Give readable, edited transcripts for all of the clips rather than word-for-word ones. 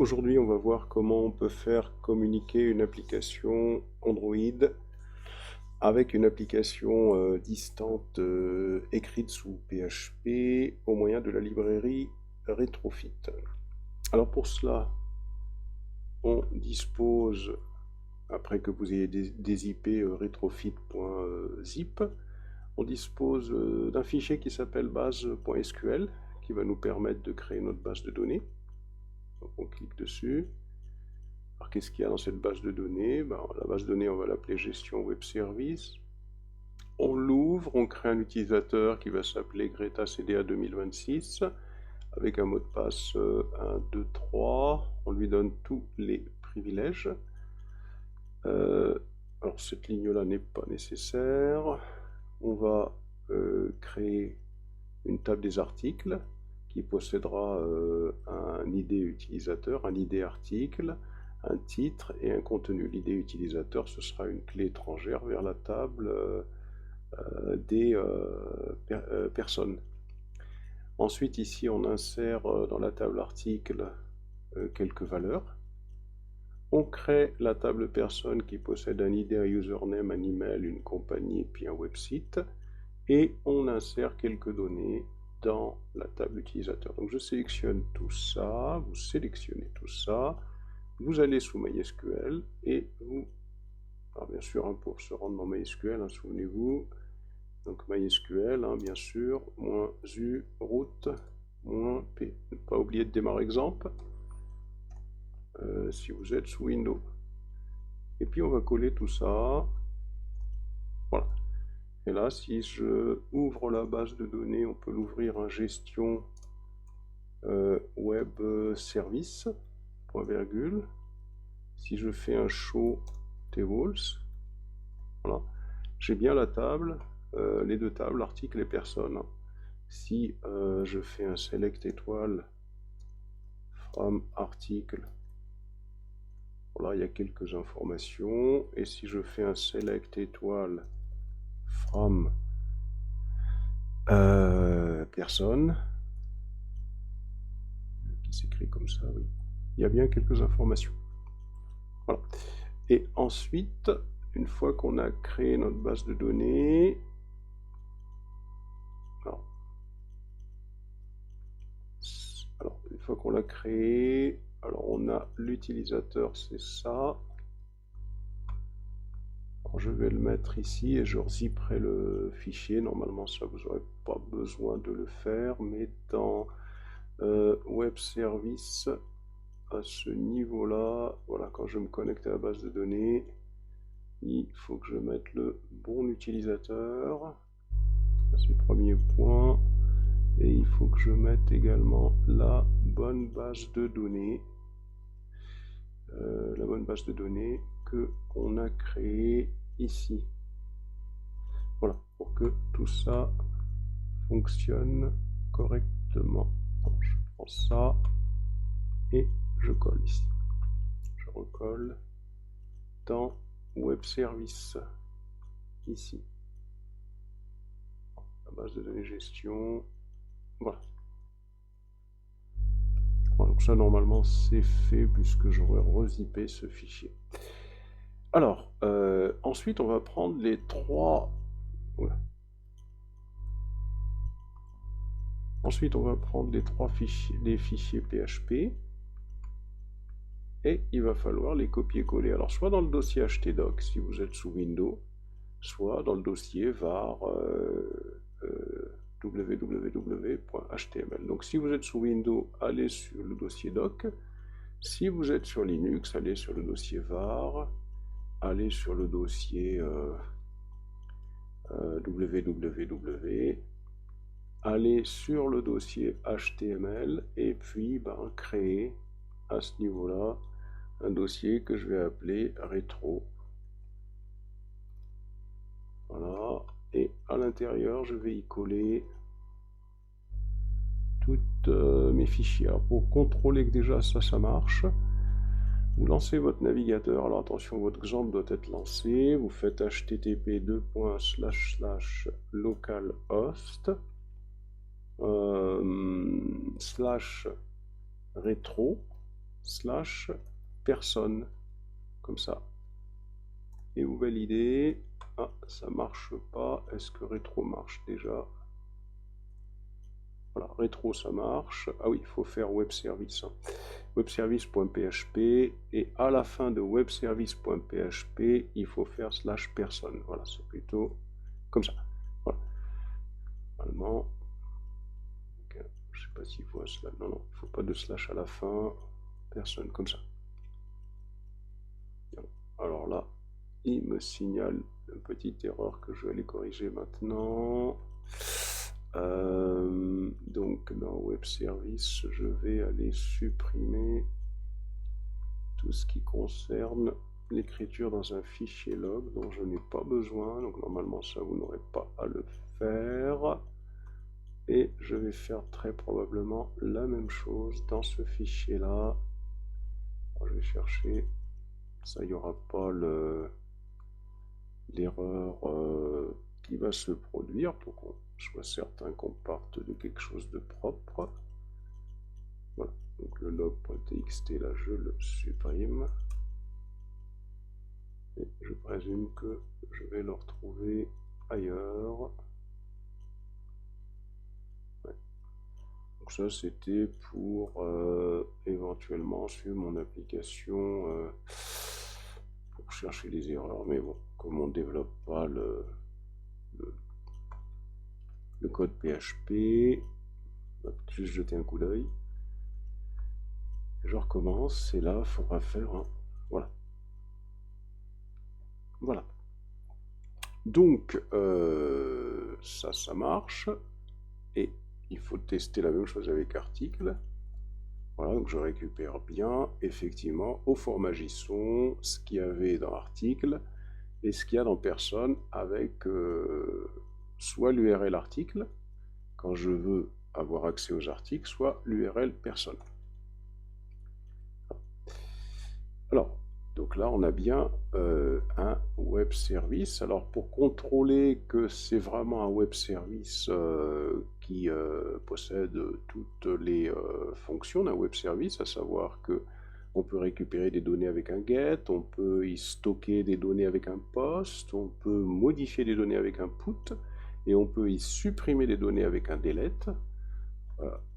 Aujourd'hui, on va voir comment on peut faire communiquer une application Android avec une application distante écrite sous PHP au moyen de la librairie Retrofit. Alors pour cela, on dispose, après que vous ayez des IP retrofit.zip, on dispose d'un fichier qui s'appelle base.sql qui va nous permettre de créer notre base de données. Donc on clique dessus. Alors qu'est-ce qu'il y a dans cette base de données? La base de données, on va l'appeler gestion web service. On l'ouvre, on crée un utilisateur qui va s'appeler Greta CDA 2026 avec un mot de passe 1, 2, 3. On lui donne tous les privilèges. Alors cette ligne-là n'est pas nécessaire. On va créer une table des articles qui possédera un ID utilisateur, un ID article, un titre et un contenu. L'ID utilisateur, ce sera une clé étrangère vers la table des personnes. Ensuite, ici, on insère dans la table article quelques valeurs. On crée la table personne qui possède un ID, un username, un email, une compagnie, puis un website. Et on insère quelques données dans la table utilisateur. Donc je sélectionne tout ça, vous sélectionnez tout ça, vous allez sous MySQL et vous, alors bien sûr pour se rendre dans MySQL, souvenez-vous, donc MySQL, bien sûr, -u, root, -p, ne pas oublier de démarrer exemple, si vous êtes sous Windows. Et puis on va coller tout ça, voilà. Et là, si je ouvre la base de données, on peut l'ouvrir en gestion web service, point virgule. Si je fais un show tables, voilà, j'ai bien la table, les deux tables, l'article et personne. Si je fais un select étoile from article, voilà, il y a quelques informations. Et si je fais un select étoile from personne, qui s'écrit comme ça, oui, il y a bien quelques informations. Voilà. Et ensuite, une fois qu'on a créé notre base de données, alors une fois qu'on l'a créé, alors on a l'utilisateur, c'est ça. Alors je vais le mettre ici et je zipperai le fichier. Normalement, ça vous n'aurez pas besoin de le faire, mais dans web service, à ce niveau-là, voilà, quand je me connecte à la base de données, il faut que je mette le bon utilisateur. C'est le premier point. Et il faut que je mette également la bonne base de données. La bonne base de données que on a créée ici. Voilà, pour que tout ça fonctionne correctement. Donc, je prends ça et je colle ici. Je recolle dans Web Service, ici. La base de données gestion. Voilà. Donc ça, normalement, c'est fait puisque j'aurais rezippé ce fichier. Alors, ensuite, on va prendre les trois... Voilà. Ensuite, on va prendre les fichiers PHP et il va falloir les copier-coller. Alors, soit dans le dossier htdoc si vous êtes sous Windows, soit dans le dossier var www.html. Donc, si vous êtes sous Windows, allez sur le dossier doc. Si vous êtes sur Linux, allez sur le dossier var, allez sur le dossier www, allez sur le dossier HTML et puis créer à ce niveau-là un dossier que je vais appeler rétro. Voilà, et à l'intérieur, je vais y coller tous mes fichiers. Alors pour contrôler que déjà ça marche, vous lancez votre navigateur. Alors attention, votre XAMPP doit être lancé. Vous faites http://localhost /rétro slash personne, comme ça. Et vous validez. Ah, ça marche pas. Est-ce que rétro marche déjà? Voilà, rétro ça marche. Ah oui, il faut faire web service. Hein. Webservice.php et à la fin de webservice.php, il faut faire slash personne. Voilà, c'est plutôt comme ça. Voilà. Normalement, okay. Je sais pas s'il faut un slash. Non, non, il ne faut pas de slash à la fin. Personne, comme ça. Alors là, il me signale une petite erreur que je vais aller corriger maintenant. Donc dans Web Service, je vais aller supprimer tout ce qui concerne l'écriture dans un fichier log dont je n'ai pas besoin. Donc normalement ça, vous n'aurez pas à le faire. Et je vais faire très probablement la même chose dans ce fichier là. Alors, je vais chercher, ça il n'y aura pas l'erreur qui va se produire pour qu'on soit certain qu'on parte de quelque chose de propre. Voilà, donc le log.txt là je le supprime. Et je présume que je vais le retrouver ailleurs. Ouais. Donc ça c'était pour éventuellement suivre mon application pour chercher les erreurs. Mais bon, comme on ne développe pas le code PHP, on va juste jeter un coup d'œil. Je recommence et là il faudra faire un... Voilà. Voilà. Donc ça marche. Et il faut tester la même chose avec article. Voilà, donc je récupère bien, effectivement, au format JSON, ce qu'il y avait dans article et ce qu'il y a dans personne avec soit l'URL article, quand je veux avoir accès aux articles, soit l'URL personne. Alors, donc là, on a bien un web service. Alors, pour contrôler que c'est vraiment un web service qui possède toutes les fonctions d'un web service, à savoir que on peut récupérer des données avec un get, on peut y stocker des données avec un post, on peut modifier des données avec un put, et on peut y supprimer des données avec un delete.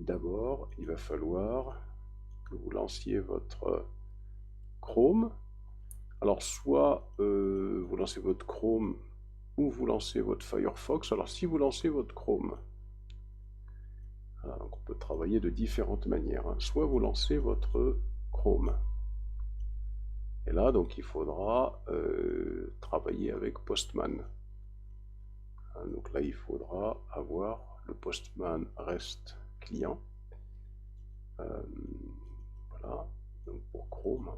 D'abord, il va falloir que vous lanciez votre Chrome. Alors soit vous lancez votre Chrome ou vous lancez votre Firefox. Alors si vous lancez votre Chrome, voilà, donc on peut travailler de différentes manières. Hein. Soit vous lancez votre Chrome. Et là donc il faudra travailler avec Postman. Hein, donc là il faudra avoir le Postman REST client. Voilà, donc pour Chrome.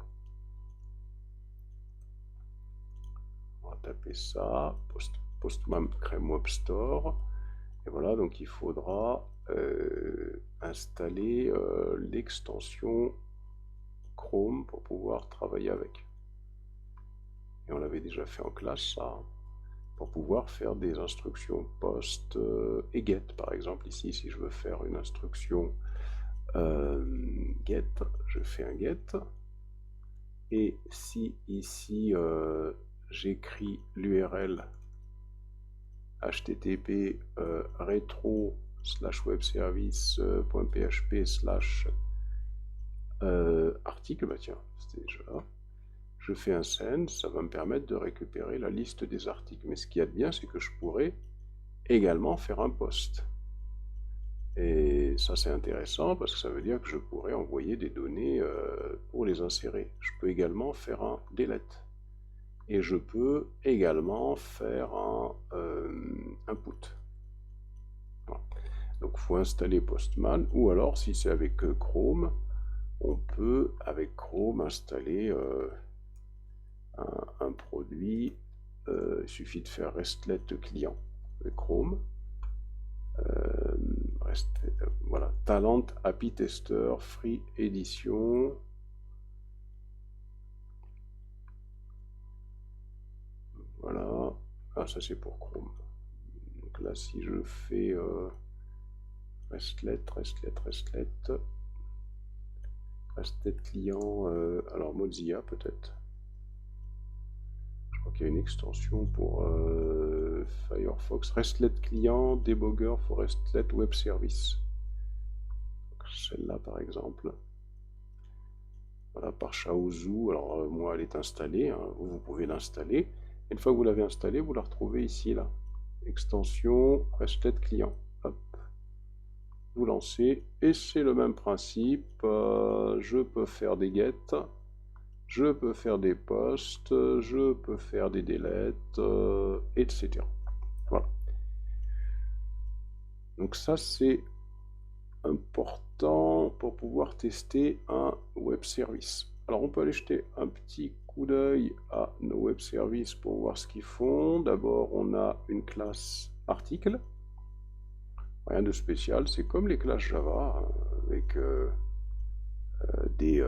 On va taper ça, Postman Crème Web Store, et voilà, donc il faudra installer l'extension Chrome pour pouvoir travailler avec. Et on l'avait déjà fait en classe, ça, pour pouvoir faire des instructions post et get, par exemple. Ici, si je veux faire une instruction get, je fais un get, et si ici j'écris l'URL http retro/webservice.php/article, bah tiens, c'était déjà là. Je fais un send, ça va me permettre de récupérer la liste des articles. Mais ce qu'il y a de bien, c'est que je pourrais également faire un post. Et ça, c'est intéressant parce que ça veut dire que je pourrais envoyer des données pour les insérer. Je peux également faire un delete. Et je peux également faire un put. Voilà. Donc il faut installer Postman, ou alors si c'est avec Chrome, on peut avec Chrome installer un produit. Il suffit de faire restlet client avec Chrome. Voilà, Talent API Tester Free Edition. Voilà, ah, ça c'est pour Chrome. Donc là, si je fais restlet, Restet client, alors Mozilla peut-être. Je crois qu'il y a une extension pour Firefox. Restlet client, debugger for Restlet web service. Celle-là par exemple. Voilà, par Chaozu. Alors moi elle est installée, hein. Vous pouvez l'installer. Une fois que vous l'avez installée, vous la retrouvez ici là. Extension Restlet client. Hop. Vous lancez et c'est le même principe. Je peux faire des get, je peux faire des posts, je peux faire des deletes, etc. Voilà. Donc ça c'est important pour pouvoir tester un web service. Alors on peut aller jeter un petit coup d'œil à nos web services pour voir ce qu'ils font. D'abord on a une classe article. Rien de spécial, c'est comme les classes Java, hein, avec des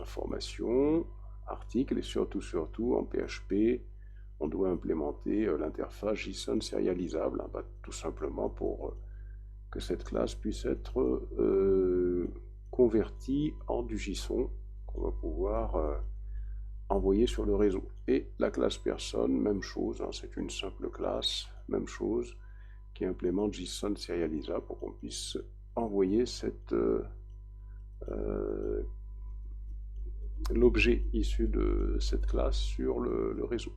informations, articles, et surtout en PHP, on doit implémenter l'interface JSON sérialisable, hein, tout simplement pour que cette classe puisse être convertie en du JSON qu'on va pouvoir envoyer sur le réseau. Et la classe personne, même chose, hein, c'est une simple classe, même chose, qui implémente JSON sérialisable pour qu'on puisse envoyer l'objet issu de cette classe sur le réseau.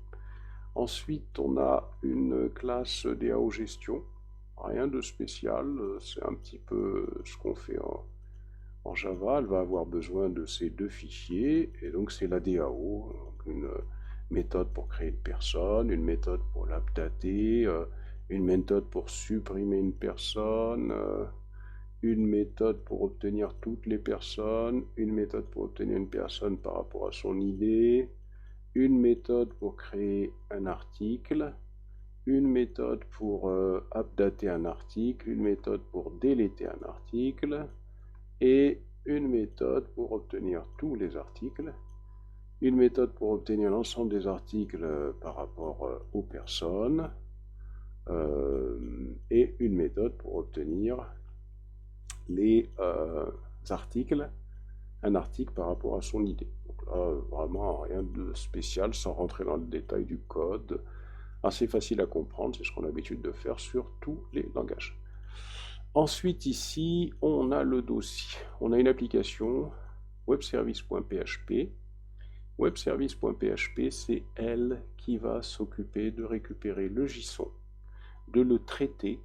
Ensuite, on a une classe DAO gestion. Rien de spécial, c'est un petit peu ce qu'on fait en Java. Elle va avoir besoin de ces deux fichiers, et donc c'est la DAO, une méthode pour créer une personne, une méthode pour l'updater, une méthode pour supprimer une personne, une méthode pour obtenir toutes les personnes, une méthode pour obtenir une personne par rapport à son idée, une méthode pour créer un article, une méthode pour updater un article, une méthode pour déléter un article, et une méthode pour obtenir tous les articles, une méthode pour obtenir l'ensemble des articles par rapport aux personnes, et une méthode pour obtenir les articles, un article par rapport à son idée. Donc là, vraiment rien de spécial, sans rentrer dans le détail du code. Assez facile à comprendre, c'est ce qu'on a l'habitude de faire sur tous les langages. Ensuite, ici, on a le dossier. On a une application webservice.php. Webservice.php, c'est elle qui va s'occuper de récupérer le JSON, de le traiter,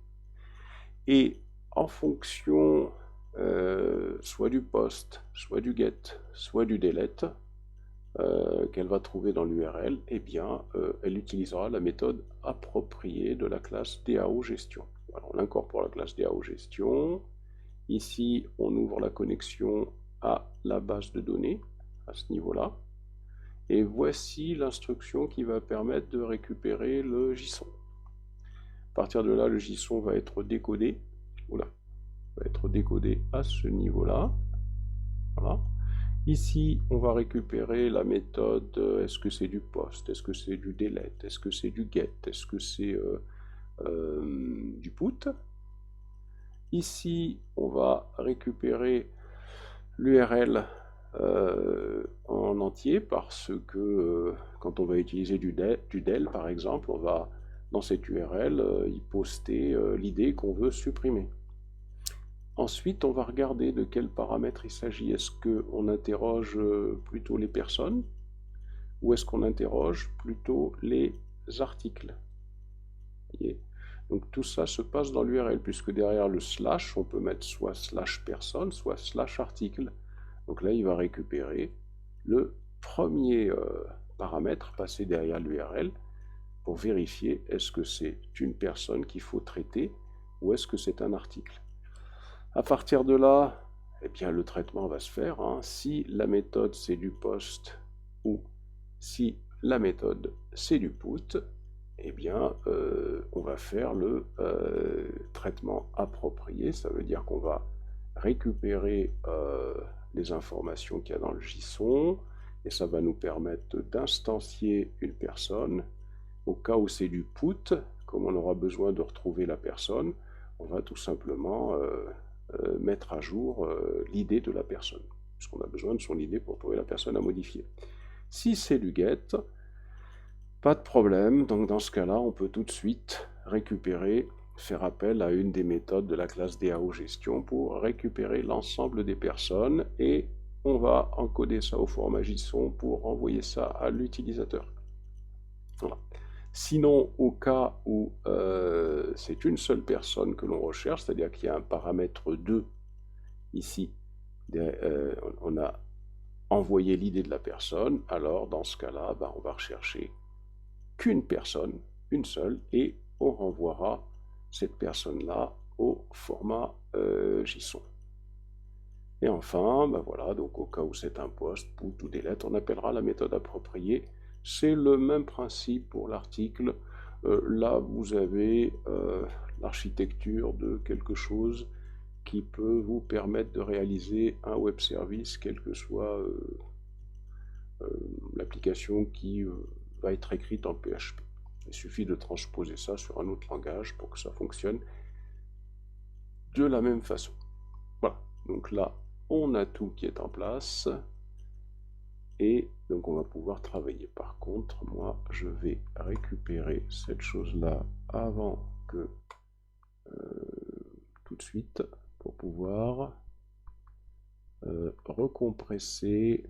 et en fonction soit du post, soit du get, soit du delete qu'elle va trouver dans l'URL, eh bien, elle utilisera la méthode appropriée de la classe DAO gestion. Alors, on incorpore la classe DAO gestion. Ici, on ouvre la connexion à la base de données, à ce niveau-là. Et voici l'instruction qui va permettre de récupérer le JSON. À partir de là, le JSON va être décodé. Oula, va être décodé à ce niveau-là. Voilà. Ici, on va récupérer la méthode, est-ce que c'est du post, est-ce que c'est du delete, est-ce que c'est du get, est-ce que c'est du put. Ici, on va récupérer l'URL en entier, parce que quand on va utiliser du del par exemple, on va dans cette URL y poster l'idée qu'on veut supprimer. Ensuite, on va regarder de quels paramètres il s'agit. Est-ce qu'on interroge plutôt les personnes, ou est-ce qu'on interroge plutôt les articles? Voyez. Donc tout ça se passe dans l'URL, puisque derrière le slash, on peut mettre soit slash personne, soit slash article. Donc là, il va récupérer le premier paramètre passé derrière l'URL pour vérifier est-ce que c'est une personne qu'il faut traiter, ou est-ce que c'est un article. À partir de là, eh bien, le traitement va se faire. Hein. Si la méthode c'est du post, ou si la méthode c'est du put, eh bien, on va faire le traitement approprié. Ça veut dire qu'on va récupérer les informations qu'il y a dans le JSON, et ça va nous permettre d'instancier une personne. Au cas où c'est du put, comme on aura besoin de retrouver la personne, on va tout simplement mettre à jour l'idée de la personne. puisqu'on a besoin de son ID pour trouver la personne à modifier. Si c'est du get, pas de problème, donc dans ce cas-là, on peut tout de suite récupérer, faire appel à une des méthodes de la classe DAO gestion pour récupérer l'ensemble des personnes et on va encoder ça au format JSON pour envoyer ça à l'utilisateur. Voilà. Sinon, au cas où c'est une seule personne que l'on recherche, c'est-à-dire qu'il y a un paramètre 2 ici, on a envoyé l'idée de la personne, alors dans ce cas-là, on va rechercher qu'une personne, une seule, et on renvoiera cette personne-là au format JSON. Et enfin, voilà, donc au cas où c'est un post, put ou delete, on appellera la méthode appropriée. C'est le même principe pour l'article. Là, vous avez l'architecture de quelque chose qui peut vous permettre de réaliser un web service, quelle que soit l'application qui va être écrite en PHP. Il suffit de transposer ça sur un autre langage pour que ça fonctionne de la même façon. Voilà, donc là, on a tout qui est en place. Et donc on va pouvoir travailler. Par contre, moi, je vais récupérer cette chose-là avant que tout de suite pour pouvoir recompresser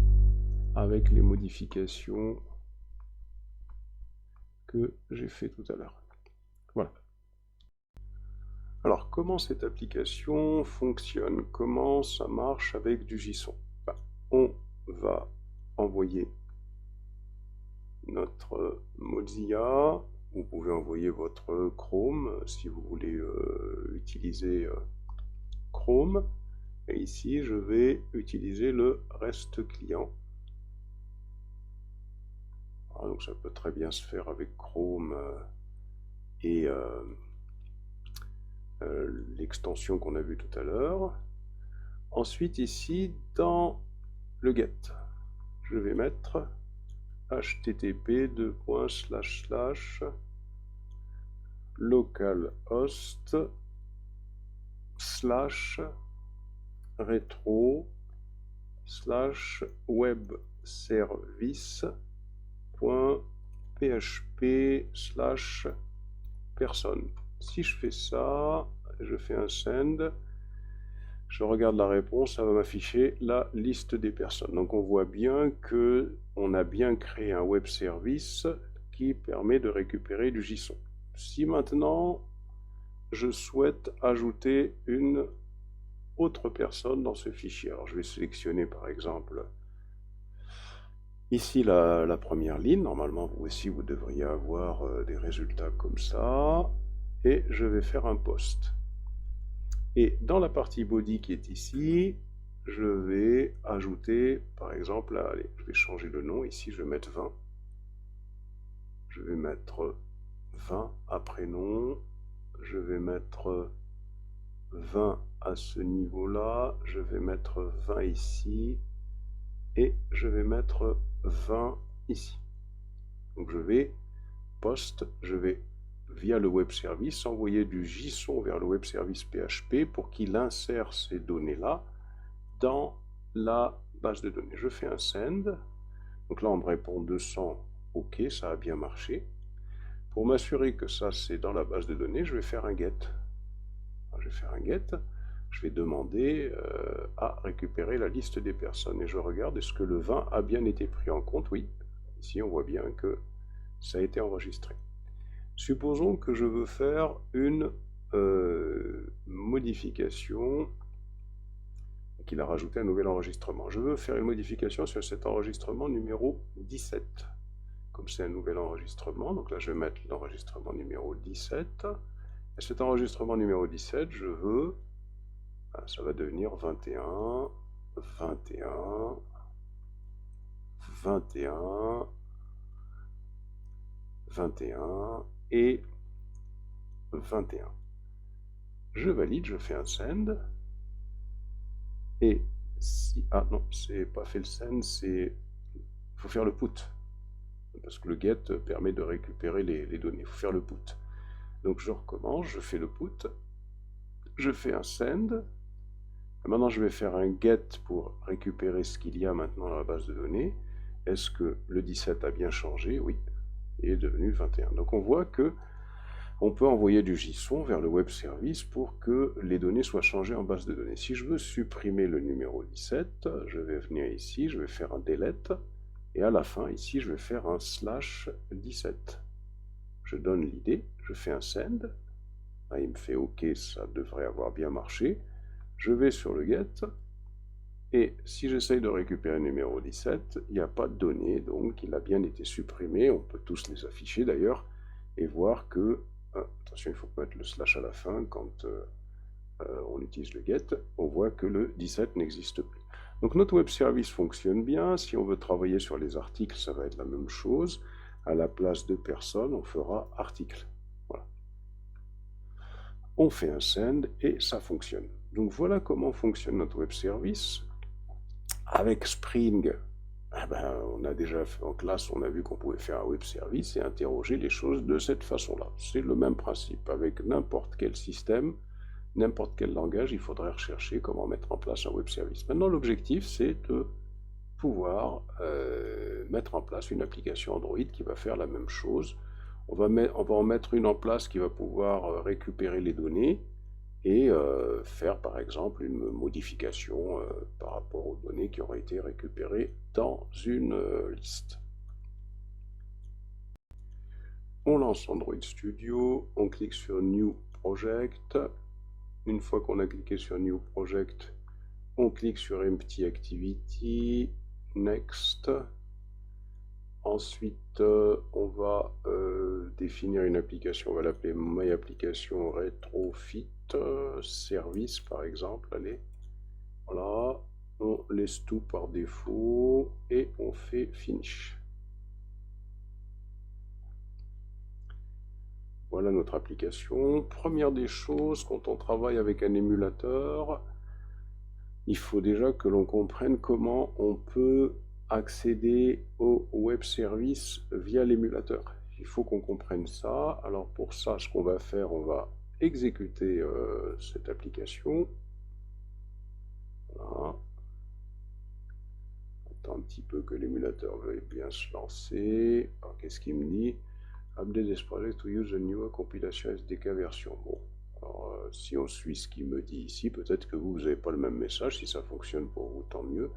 avec les modifications que j'ai fait tout à l'heure. Voilà. Alors, comment cette application fonctionne? Comment ça marche avec du JSON? On va envoyer notre Mozilla. Vous pouvez envoyer votre Chrome si vous voulez utiliser Chrome. Et ici, je vais utiliser le REST client. Alors, donc ça peut très bien se faire avec Chrome et l'extension qu'on a vue tout à l'heure. Ensuite, ici, dans le get, je vais mettre http://localhost /retro/webservice.php/personne. Si je fais ça, je fais un send, je regarde la réponse, ça va m'afficher la liste des personnes. Donc on voit bien qu'on a bien créé un web service qui permet de récupérer du JSON. Si maintenant je souhaite ajouter une autre personne dans ce fichier, alors je vais sélectionner par exemple ici la première ligne, normalement vous aussi vous devriez avoir des résultats comme ça, et je vais faire un post. Et dans la partie body qui est ici, je vais ajouter, par exemple, allez, je vais changer le nom, ici je vais mettre 20. Je vais mettre 20 à prénom, je vais mettre 20 à ce niveau-là, je vais mettre 20 ici, et je vais mettre 20 ici. Donc je vais post, je vais via le web service, envoyer du JSON vers le web service PHP pour qu'il insère ces données-là dans la base de données. Je fais un send, donc là on me répond 200, ok, ça a bien marché. Pour m'assurer que ça c'est dans la base de données, je vais faire un get. Je vais faire un get, je vais demander à récupérer la liste des personnes et je regarde est-ce que le 20 a bien été pris en compte. Oui, ici on voit bien que ça a été enregistré. Supposons que je veux faire une modification, qu'il a rajouté un nouvel enregistrement. Je veux faire une modification sur cet enregistrement numéro 17. Comme c'est un nouvel enregistrement, donc là je vais mettre l'enregistrement numéro 17. Et cet enregistrement numéro 17, je veux, ça va devenir 21, 21, 21, 21 et 21. Je valide, je fais un send. Et si... Ah non, c'est pas fait le send, c'est... Il faut faire le put. Parce que le get permet de récupérer les données. Il faut faire le put. Donc je recommence, je fais le put. Je fais un send. Maintenant, je vais faire un get pour récupérer ce qu'il y a maintenant dans la base de données. Est-ce que le 17 a bien changé? Oui, il est devenu 21. Donc on voit que on peut envoyer du JSON vers le web service pour que les données soient changées en base de données. Si je veux supprimer le numéro 17, je vais venir ici, je vais faire un delete, et à la fin, ici, je vais faire un /17. Je donne l'idée, je fais un send. Là, il me fait OK, ça devrait avoir bien marché. Je vais sur le get, et si j'essaye de récupérer le numéro 17, il n'y a pas de données, donc il a bien été supprimé. On peut tous les afficher d'ailleurs, et voir que, attention, il faut mettre le slash à la fin quand on utilise le get, on voit que le 17 n'existe plus. Donc notre web service fonctionne bien. Si on veut travailler sur les articles, ça va être la même chose. À la place de personne, on fera article. Voilà. On fait un send et ça fonctionne. Donc voilà comment fonctionne notre web service. Avec Spring, on a déjà fait en classe, on a vu qu'on pouvait faire un web service et interroger les choses de cette façon-là. C'est le même principe. Avec n'importe quel système, n'importe quel langage, il faudrait rechercher comment mettre en place un web service. Maintenant, l'objectif, c'est de pouvoir mettre en place une application Android qui va faire la même chose. On va en mettre une en place qui va pouvoir récupérer les données et faire par exemple une modification par rapport aux données qui auraient été récupérées dans une liste. On lance Android Studio, on clique sur New Project. Une fois qu'on a cliqué sur New Project, on clique sur Empty Activity, Next. Ensuite, on va définir une application, on va l'appeler My Application Retrofit Service par exemple. Allez, voilà, on laisse tout par défaut et on fait Finish. Voilà notre application. Première des choses, quand on travaille avec un émulateur, il faut déjà que l'on comprenne comment on peut accéder au web service via l'émulateur. Il faut qu'on comprenne ça. Alors pour ça, ce qu'on va faire, on va exécuter cette application. Voilà. Attends un petit peu que l'émulateur veuille bien se lancer. Alors qu'est-ce qu'il me dit? Update this project to use the newer compilation SDK version. Bon, alors si on suit ce qu'il me dit ici, peut-être que vous n'avez pas le même message. Si ça fonctionne pour vous, tant mieux.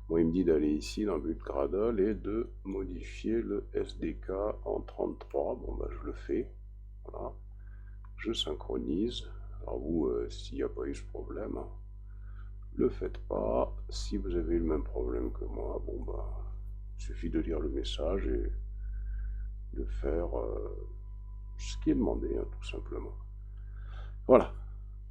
Moi, il me dit d'aller ici dans Build Gradle et de modifier le SDK en 33. Bon, ben, je le fais. Voilà. Je synchronise. Alors vous, s'il n'y a pas eu ce problème, hein, le faites pas. Si vous avez eu le même problème que moi, bon, bah, il suffit de lire le message et de faire ce qui est demandé, hein, tout simplement. Voilà.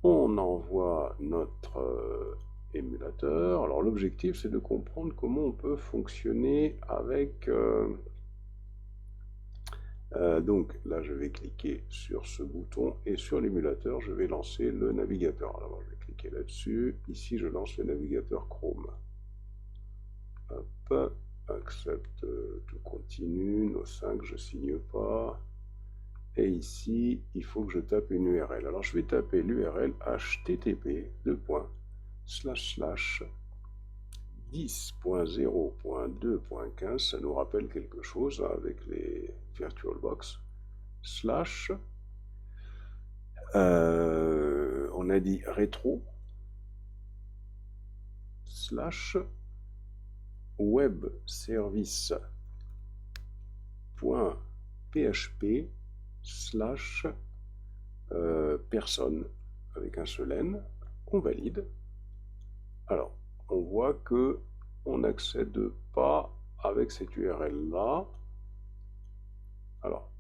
On envoie notre émulateur. Alors l'objectif, c'est de comprendre comment on peut fonctionner avec... donc là, je vais cliquer sur ce bouton et sur l'émulateur, je vais lancer le navigateur. Alors je vais cliquer là-dessus. Ici, je lance le navigateur Chrome. Hop, accepte, tout continue, nos 5, je signe pas. Et ici, il faut que je tape une URL. Alors je vais taper l'URL http://10.0.2.15, ça nous rappelle quelque chose hein, avec les VirtualBox, slash, on a dit rétro, slash, web service.php slash personne avec un seul N, on valide. Alors, on voit que on n'accède pas avec cette URL là. Alors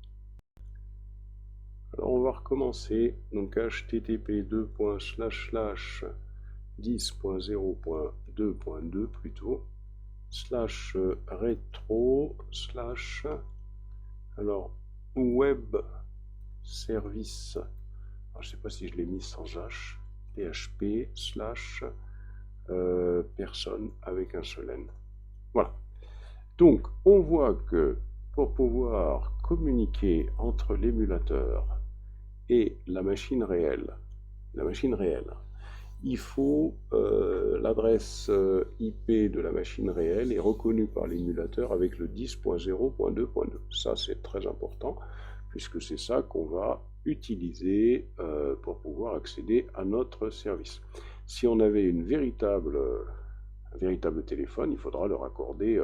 on va recommencer. Donc http://10.0.2.2 plutôt slash rétro slash alors web service. Alors, je ne sais pas si je l'ai mis sans H. PHP slash personne avec un seul N. Voilà. Donc, on voit que pour pouvoir communiquer entre l'émulateur et la machine réelle, il faut l'adresse IP de la machine réelle est reconnue par l'émulateur avec le 10.0.2.2. Ça, c'est très important, puisque c'est ça qu'on va utiliser pour pouvoir accéder à notre service. Si on avait un véritable téléphone, il faudra le raccorder,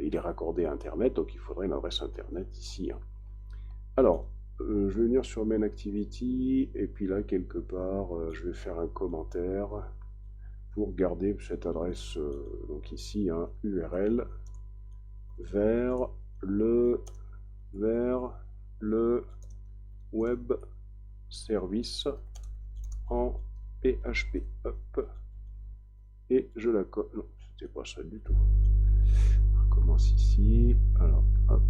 il est raccordé à Internet, donc il faudrait une adresse Internet ici. Hein. Alors, je vais venir sur Main Activity, et puis là, quelque part, je vais faire un commentaire pour garder cette adresse, donc ici, hein, URL, vers le web service en PHP. Hop. Et je la colle. Non, c'était pas ça du tout. On recommence ici. Alors, hop.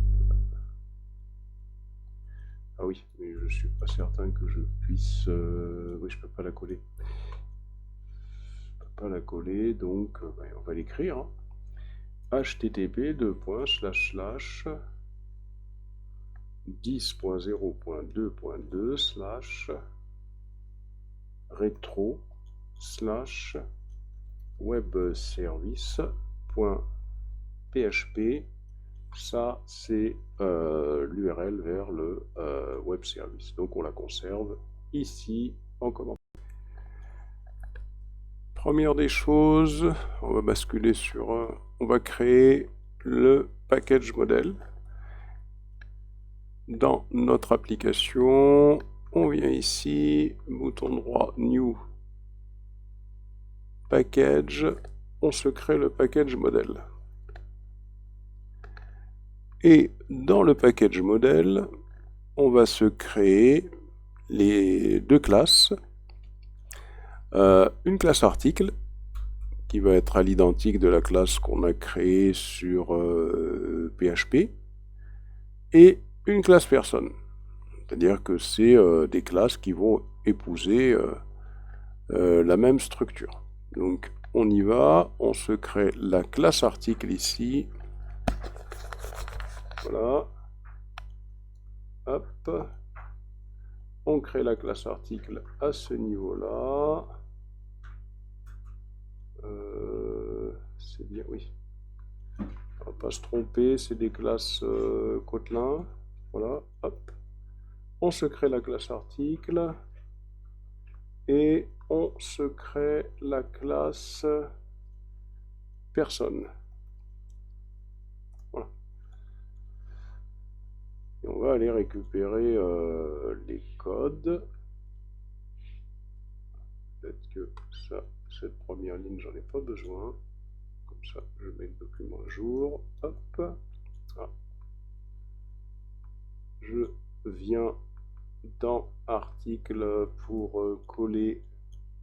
Ah oui, mais je suis pas certain que je puisse... Oui, je peux pas la coller. Je peux pas la coller, donc on va l'écrire. Hein. http://10.0.2.2/retro/webservice.php. Ça, c'est l'URL vers le web service. Donc, on la conserve ici en commentaire. Première des choses, on va basculer sur... on va créer le package model. Dans notre application, on vient ici, bouton droit, New, Package, on se crée le package model. Et dans le package model, on va se créer les deux classes. Une classe article, qui va être à l'identique de la classe qu'on a créée sur PHP, et une classe personne. C'est-à-dire que c'est des classes qui vont épouser la même structure. Donc on y va, on se crée la classe article ici. Voilà. Hop. On crée la classe article à ce niveau-là. C'est bien, oui. On va pas se tromper, c'est des classes Kotlin. Voilà, hop. On se crée la classe article. Et on se crée la classe personne. Voilà. Et on va aller récupérer les codes. Peut-être que ça, cette première ligne, j'en ai pas besoin. Comme ça, je mets le document à jour. Hop. Ah. Je viens dans article pour coller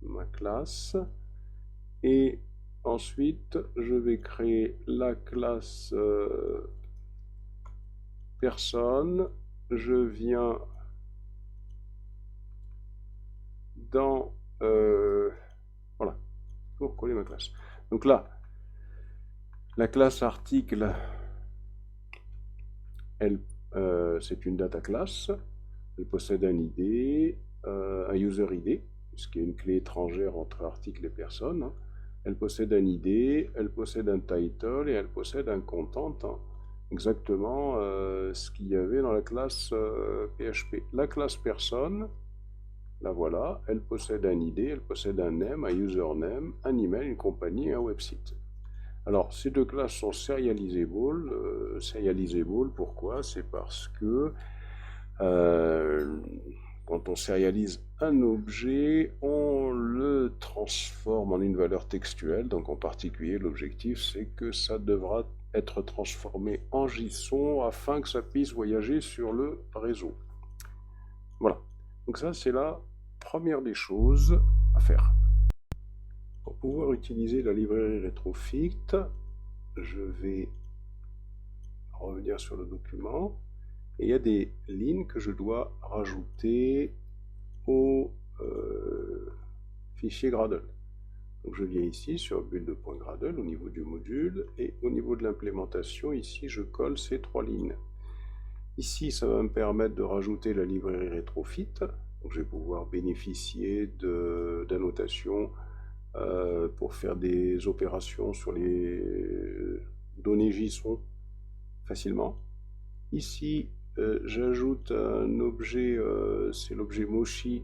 ma classe. Et ensuite, je vais créer la classe personne. Je viens dans... voilà, pour coller ma classe. Donc là, la classe article, elle, c'est une data class. Elle possède un ID, un user ID, ce qui est une clé étrangère entre article et personne. Hein. Elle possède un ID, elle possède un title et elle possède un content. Hein. Exactement ce qu'il y avait dans la classe PHP. La classe personne, la voilà, elle possède un ID, elle possède un name, un username, un email, une compagnie et un website. Alors, ces deux classes sont serializable. Serializable, pourquoi? C'est parce que quand on serialise un objet, on le transforme en une valeur textuelle. Donc, en particulier, l'objectif, c'est que ça devra être transformé en JSON afin que ça puisse voyager sur le réseau. Voilà. Donc ça, c'est la première des choses à faire. Pour pouvoir utiliser la librairie Retrofit, je vais revenir sur le document. Et il y a des lignes que je dois rajouter au fichier Gradle. Donc je viens ici sur build.gradle au niveau du module et au niveau de l'implémentation, ici je colle ces trois lignes. Ici, ça va me permettre de rajouter la librairie Retrofit. Donc, je vais pouvoir bénéficier d'annotations pour faire des opérations sur les données JSON facilement. Ici, j'ajoute un objet, c'est l'objet Moshi.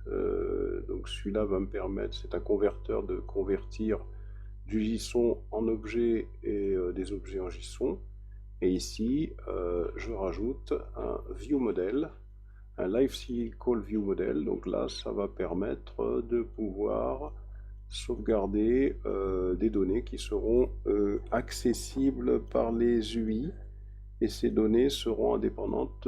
Donc celui-là va me permettre, c'est un converteur, de convertir du JSON en objet et des objets en JSON. Et ici, je rajoute un ViewModel, un Live-Cycle ViewModel. Donc là, ça va permettre de pouvoir sauvegarder des données qui seront accessibles par les UI, et ces données seront indépendantes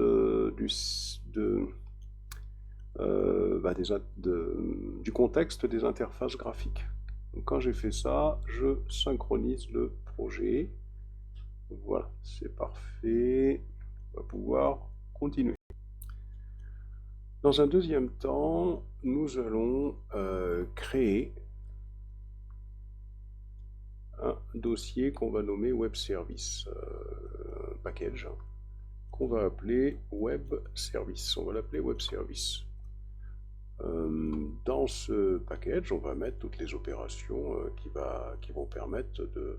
du contexte des interfaces graphiques. Donc quand j'ai fait ça, je synchronise le projet. Voilà, c'est parfait. On va pouvoir continuer. Dans un deuxième temps, nous allons créer un dossier qu'on va nommer Web Service, un package qu'on va appeler Web Service. On va l'appeler Web Service. Dans ce package, on va mettre toutes les opérations qui vont permettre de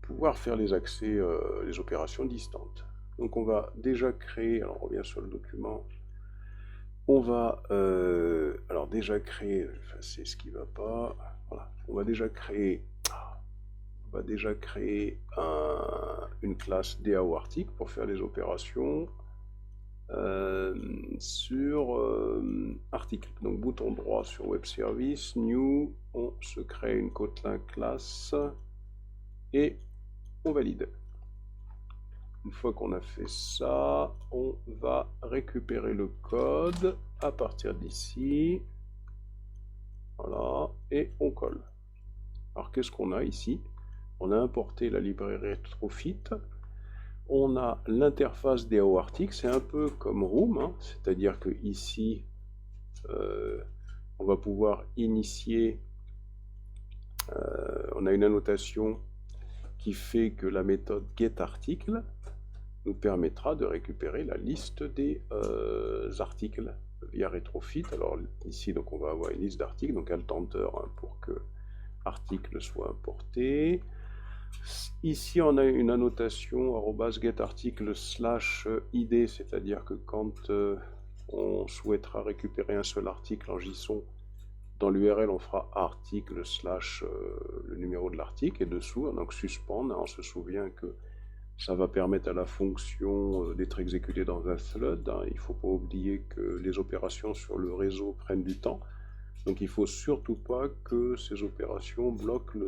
pouvoir faire les accès, les opérations distantes. Donc on va déjà créer, alors on revient sur le document, on va alors déjà créer, effacer ce qui ne va pas, voilà, on va déjà créer une classe DAOArticle pour faire les opérations sur article. Donc bouton droit sur Web Service, New, on se crée une Kotlin classe et on valide. Une fois qu'on a fait ça, on va récupérer le code à partir d'ici. Voilà, et on colle. Alors qu'est-ce qu'on a ici? On a importé la librairie Retrofit. On a l'interface DAOArticle, c'est un peu comme Room, hein, c'est-à-dire que ici, on va pouvoir initier, on a une annotation qui fait que la méthode getArticle nous permettra de récupérer la liste des articles via Retrofit. Alors ici, donc, on va avoir une liste d'articles, donc Alt-Enter hein, pour que article soit importé. Ici, on a une annotation @getArticle/id, c'est-à-dire que quand on souhaitera récupérer un seul article en JSON, dans l'URL, on fera article/ le numéro de l'article, et dessous, donc suspend, on se souvient que ça va permettre à la fonction d'être exécutée dans un thread. Hein. Il ne faut pas oublier que les opérations sur le réseau prennent du temps, donc il ne faut surtout pas que ces opérations bloquent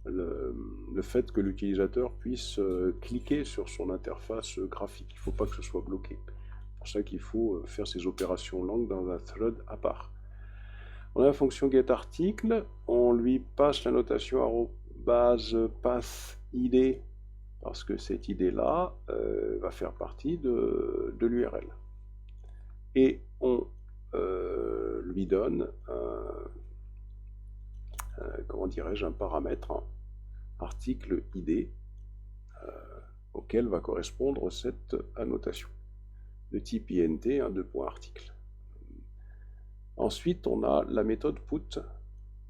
le fait que l'utilisateur puisse cliquer sur son interface graphique. Il ne faut pas que ce soit bloqué. C'est pour ça qu'il faut faire ces opérations longues dans un thread à part. On a la fonction getArticle, on lui passe la notation @pathID, parce que cette idée-là va faire partie de l'URL. Et on lui donne comment dirais-je, un paramètre, hein, article ID, auquel va correspondre cette annotation de type int, hein, article. Ensuite, on a la méthode put,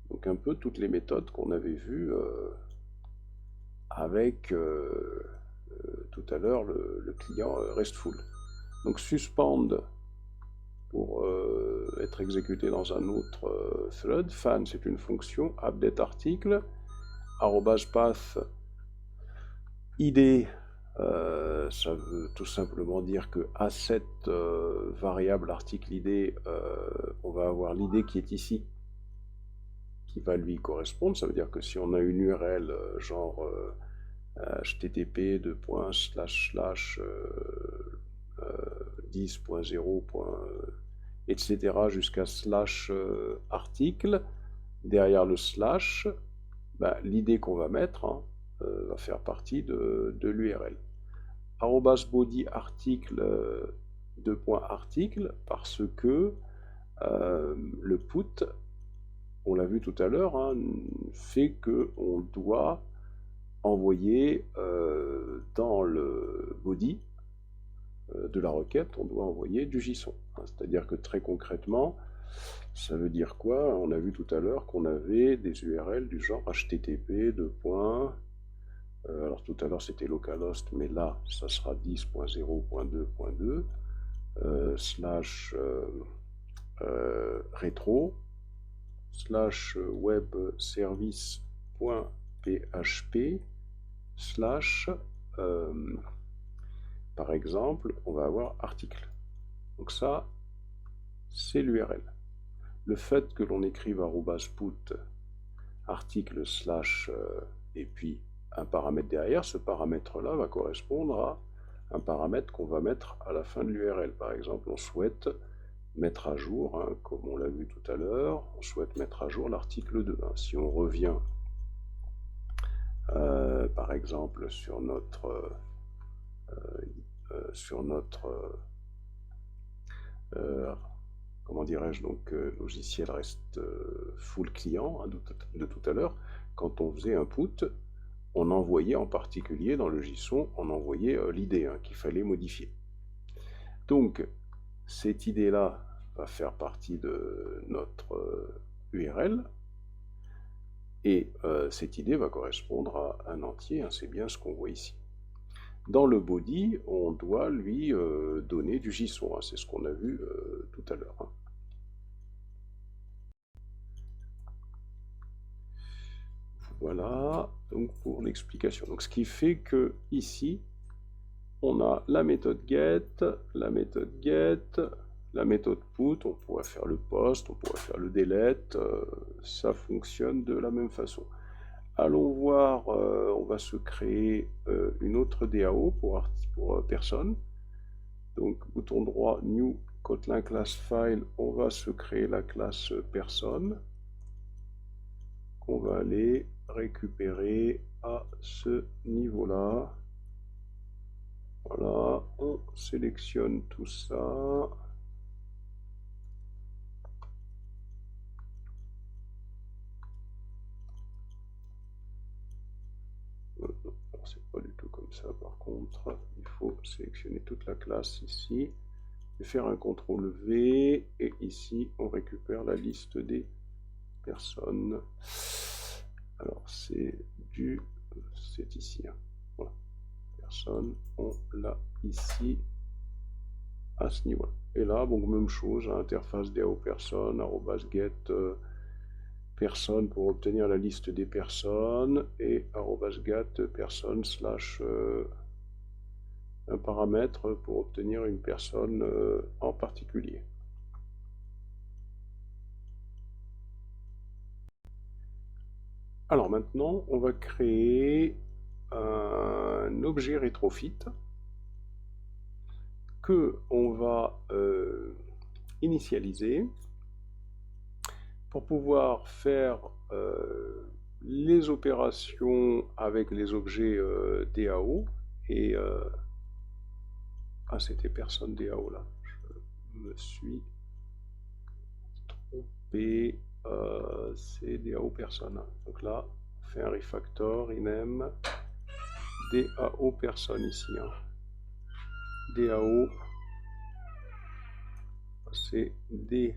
donc un peu toutes les méthodes qu'on avait vues avec tout à l'heure le client RESTful. Donc suspend pour être exécuté dans un autre thread. Fan, c'est une fonction. updateArticle, @path id, ça veut tout simplement dire que à cette variable article id, on va avoir l'id qui est ici, qui va lui correspondre. Ça veut dire que si on a une URL genre http //10.0, etc. jusqu'à /article, derrière le slash, l'id qu'on va mettre hein, va faire partie de l'URL. @body article /article, parce que le put, on l'a vu tout à l'heure, hein, fait qu'on doit envoyer dans le body de la requête, on doit envoyer du JSON. C'est-à-dire que très concrètement, ça veut dire quoi? On a vu tout à l'heure qu'on avait des URL du genre http, alors tout à l'heure c'était localhost, mais là ça sera 10.0.2.2 slash rétro slash web service.php slash par exemple on va avoir article. Donc ça c'est l'URL. Le fait que l'on écrive @put article slash et puis un paramètre derrière, ce paramètre-là va correspondre à un paramètre qu'on va mettre à la fin de l'URL. Par exemple, on souhaite mettre à jour, comme on l'a vu tout à l'heure, on souhaite mettre à jour l'article 2. Si on revient, par exemple, sur notre comment dirais-je, donc logiciel reste full client de tout à l'heure, quand on faisait un put, on envoyait en particulier dans le JSON, on envoyait l'ID qu'il fallait modifier. Donc cette idée-là va faire partie de notre URL et cette idée va correspondre à un entier, c'est bien ce qu'on voit ici. Dans le body, on doit lui donner du JSON, c'est ce qu'on a vu tout à l'heure. Voilà, donc pour l'explication. Donc ce qui fait que ici, on a la méthode get, la méthode put, on pourrait faire le post, on pourrait faire le delete, ça fonctionne de la même façon. Allons voir, on va se créer une autre DAO pour personne. Donc bouton droit, new Kotlin class file, on va se créer la classe personne qu'on va aller récupérer à ce niveau-là. Voilà, on sélectionne tout ça. C'est pas du tout comme ça par contre. Il faut sélectionner toute la classe ici. Et faire un CTRL V. Et ici, on récupère la liste des personnes. Alors, c'est ici. Voilà. Personne, on l'a ici à ce niveau-là. Et là, bon, même chose, interface DAO personne, @get personne pour obtenir la liste des personnes et @get personne slash un paramètre pour obtenir une personne en particulier. Alors maintenant, on va créer un objet rétrofit que on va initialiser pour pouvoir faire les opérations avec les objets DAO et c'était personne DAO là, je me suis trompé, c'est DAO personne. Donc là, on fait un refactor, inem DAO personne ici. DAO, c'est DAO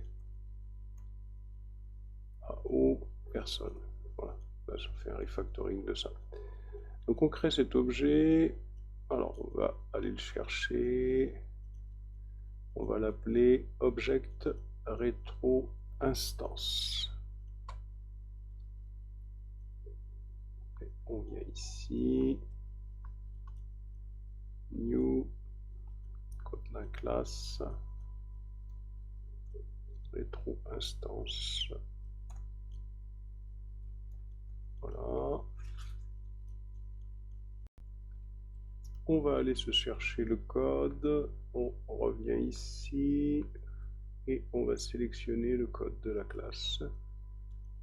personne. Voilà, là je fais un refactoring de ça. Donc on crée cet objet. Alors on va aller le chercher. On va l'appeler object retro instance. Et on vient ici. New Kotlin class retro instance. Voilà. On va aller se chercher le code, on revient ici et on va sélectionner le code de la classe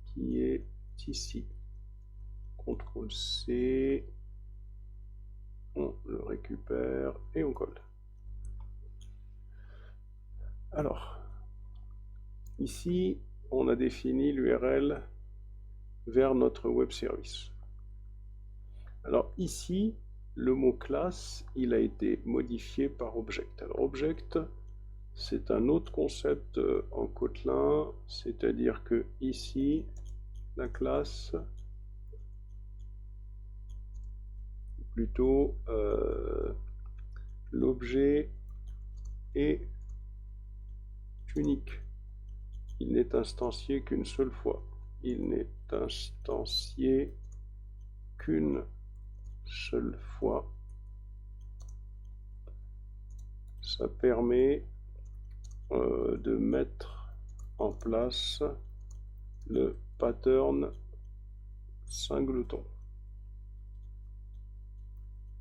qui est ici. CTRL C, on le récupère et on colle. Alors, ici, on a défini l'URL vers notre web service. Alors ici, le mot classe, il a été modifié par object. Alors object, c'est un autre concept en Kotlin, c'est-à-dire que ici, la classe, plutôt l'objet est unique. Il n'est instancié qu'une seule fois. Il n'est instancié qu'une seule fois. Ça permet de mettre en place le pattern singleton.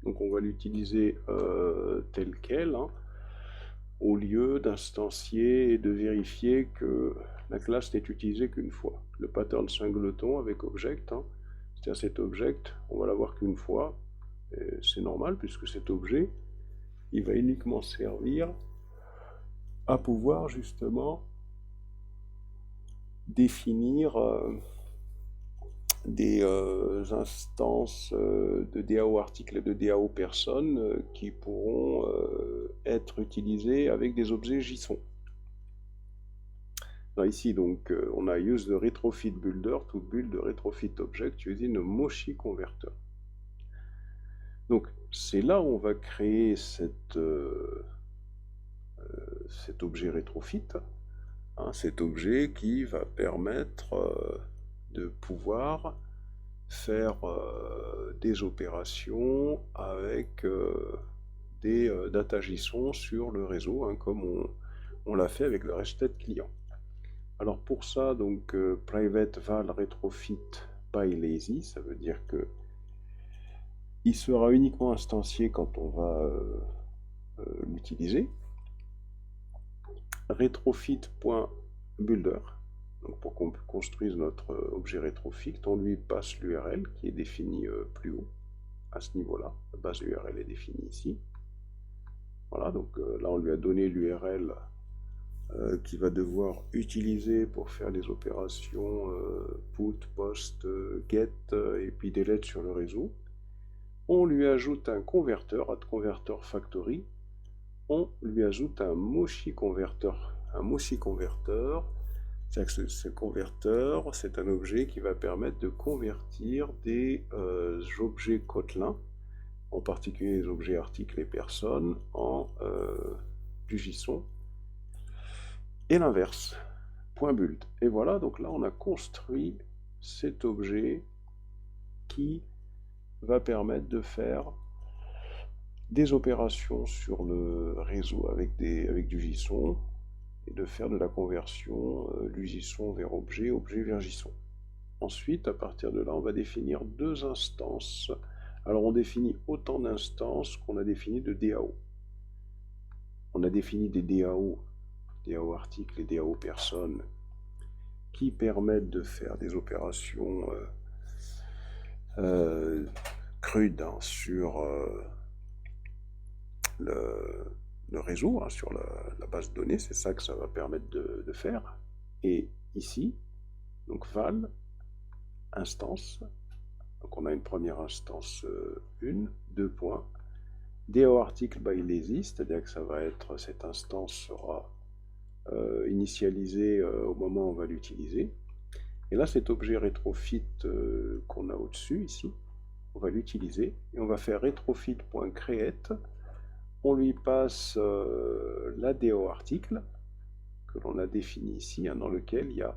Donc on va l'utiliser tel quel, hein, au lieu d'instancier et de vérifier que la classe n'est utilisée qu'une fois. Le pattern singleton avec object, hein, c'est-à-dire cet object, on va l'avoir qu'une fois, c'est normal puisque cet objet, il va uniquement servir à pouvoir justement définir des instances de DAO article et de DAO personne qui pourront être utilisées avec des objets JSON. Alors ici, donc, on a use the retrofit builder to build the retrofit object using a Moshi converter. Donc, c'est là où on va créer cet objet retrofit, hein, cet objet qui va permettre de pouvoir faire des opérations avec des data JSON sur le réseau, hein, comme on l'a fait avec le rested client. Alors pour ça, donc private val retrofit by lazy, ça veut dire que il sera uniquement instancié quand on va l'utiliser. Retrofit.builder, donc pour qu'on construise notre objet retrofit, on lui passe l'URL qui est définie plus haut, à ce niveau-là. La base URL est définie ici. Voilà, donc là on lui a donné l'URL qu'il va devoir utiliser pour faire les opérations put, post, get et puis delete sur le réseau. On lui ajoute un converteur, add converter factory. On lui ajoute un Moshi converter. Un Moshi converter, c'est-à-dire que ce converteur, c'est un objet qui va permettre de convertir des objets Kotlin, en particulier les objets articles et personnes, en du JSON, et l'inverse, .build. Et voilà, donc là on a construit cet objet qui va permettre de faire des opérations sur le réseau avec du JSON et de faire de la conversion du JSON vers objet, objet vers JSON. Ensuite, à partir de là, on va définir deux instances. Alors on définit autant d'instances qu'on a défini de DAO. On a défini des DAO, DAO articles et DAO personnes, qui permettent de faire des opérations crudes, hein, sur le réseau, hein, sur la base de données. C'est ça que ça va permettre de faire. Et ici, donc val, instance, donc on a une première instance 1, 2 points, DAO article by lazy, c'est-à-dire que ça va être, cette instance sera initialisée au moment où on va l'utiliser. Et là, cet objet retrofit qu'on a au-dessus, ici, on va l'utiliser, et on va faire retrofit.create, on lui passe la DAO article, que l'on a défini ici, hein, dans lequel il y a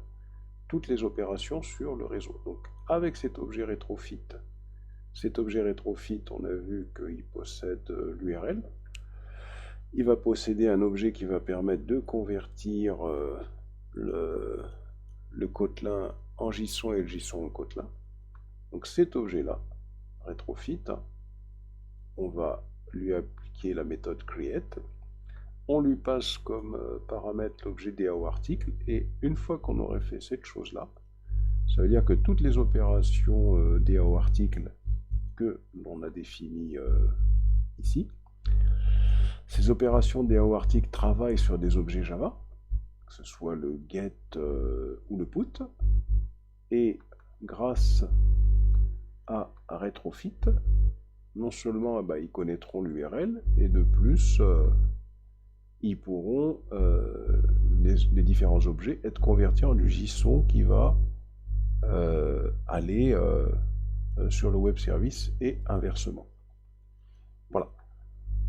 toutes les opérations sur le réseau. Donc, avec cet objet retrofit, on a vu qu'il possède l'URL. Il va posséder un objet qui va permettre de convertir le Kotlin en JSON et le JSON en Kotlin. Donc cet objet-là, retrofit, on va lui appliquer la méthode create. On lui passe comme paramètre l'objet DAO article, et une fois qu'on aurait fait cette chose-là, ça veut dire que toutes les opérations DAO article que l'on a définies ici, ces opérations DAO article travaillent sur des objets Java, que ce soit le get ou le put, et grâce à retrofit, non seulement ils connaîtront l'URL, et de plus, ils pourront, les différents objets, être convertis en du JSON qui va aller sur le web service et inversement. Voilà.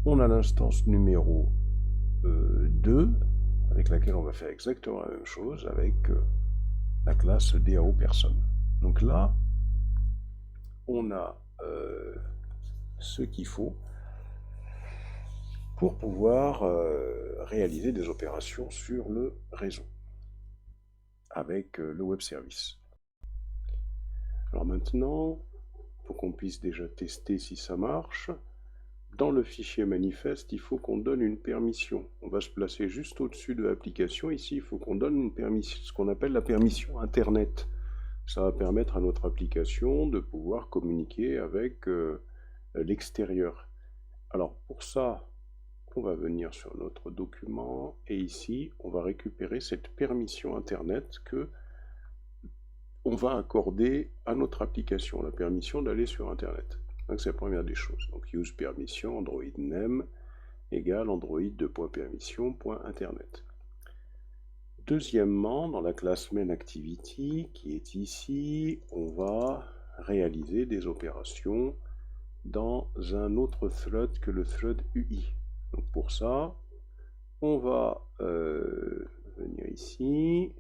On a l'instance numéro 2, avec laquelle on va faire exactement la même chose avec la classe DAO personne. Donc là, on a ce qu'il faut pour pouvoir réaliser des opérations sur le réseau avec le web service. Alors maintenant, pour qu'on puisse déjà tester si ça marche, dans le fichier manifeste, il faut qu'on donne une permission. On va se placer juste au-dessus de l'application. Ici, il faut qu'on donne une permission, ce qu'on appelle la permission Internet. Ça va permettre à notre application de pouvoir communiquer avec l'extérieur. Alors pour ça, on va venir sur notre document et ici, on va récupérer cette permission Internet que on va accorder à notre application, la permission d'aller sur Internet. Donc c'est la première des choses. Donc use permission Android name égale Android.permission.internet. Deuxièmement, dans la classe main activity qui est ici, on va réaliser des opérations dans un autre thread que le thread UI. Donc pour ça, on va venir ici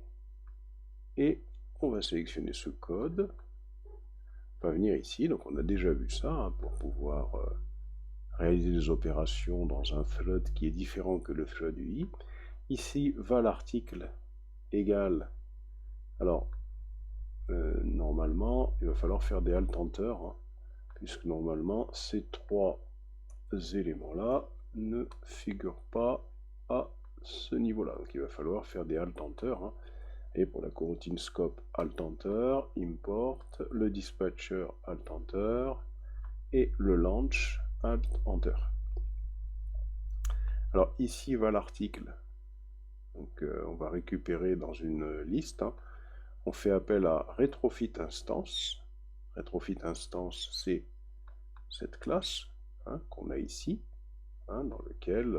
et on va sélectionner ce code. On va venir ici, donc on a déjà vu ça, hein, pour pouvoir réaliser des opérations dans un thread qui est différent que le thread UI. Ici, va l'article égal. Alors, normalement, il va falloir faire des alt enter, hein, puisque normalement, ces trois éléments-là ne figurent pas à ce niveau-là. Donc il va falloir faire des alt enter, hein. Et pour la coroutine scope alt enter, import, le dispatcher alt enter et le launch alt enter. Alors ici va l'article. Donc on va récupérer dans une liste, hein. On fait appel à retrofit instance. Retrofit instance, c'est cette classe, hein, qu'on a ici, hein, dans lequel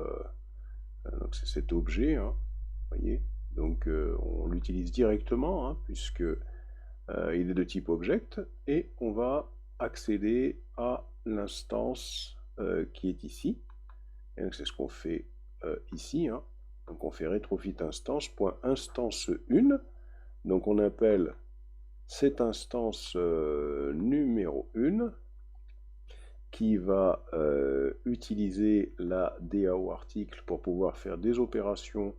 donc c'est cet objet, hein, voyez. Donc on l'utilise directement, hein, puisque il est de type object, et on va accéder à l'instance qui est ici. Et donc c'est ce qu'on fait ici, hein. Donc on fait retrofit instance.instance1. Donc on appelle cette instance numéro 1 qui va utiliser la DAO article pour pouvoir faire des opérations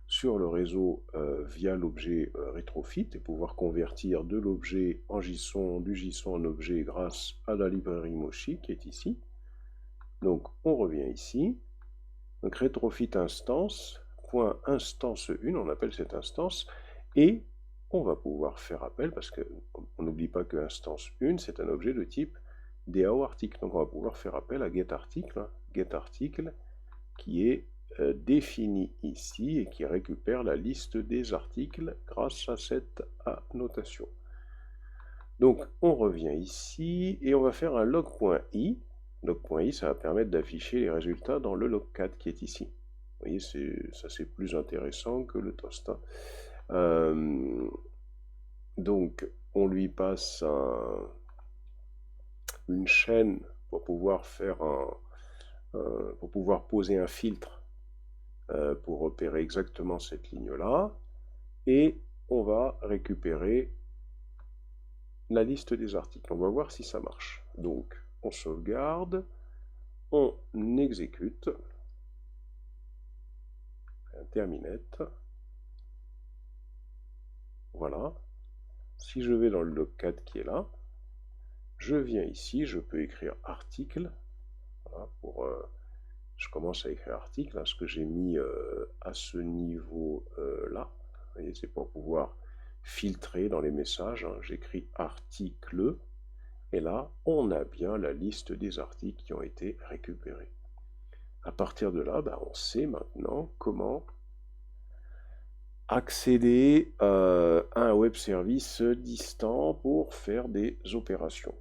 sur le réseau via l'objet retrofit et pouvoir convertir de l'objet en JSON, du JSON en objet grâce à la librairie Moshi qui est ici. Donc on revient ici. Donc retrofit instance.instance1, on appelle cette instance, et on va pouvoir faire appel, parce qu'on n'oublie pas que instance 1 c'est un objet de type DAO article. Donc on va pouvoir faire appel à getArticle, hein, getArticle qui est défini ici et qui récupère la liste des articles grâce à cette annotation. Donc on revient ici et on va faire un log.i. Log.i, ça va permettre d'afficher les résultats dans le logcat qui est ici. Vous voyez, ça c'est plus intéressant que le toast, hein. Donc on lui passe une chaîne pour pouvoir faire pour pouvoir poser un filtre pour repérer exactement cette ligne-là, et on va récupérer la liste des articles. On va voir si ça marche. Donc, on sauvegarde, on exécute, un terminette, voilà. Si je vais dans le logcat qui est là, je viens ici, je peux écrire article, voilà, je commence à écrire article, hein, ce que j'ai mis à ce niveau-là. Vous voyez, c'est pour pouvoir filtrer dans les messages, hein. J'écris article, et là, on a bien la liste des articles qui ont été récupérés. À partir de là, on sait maintenant comment accéder à un web service distant pour faire des opérations.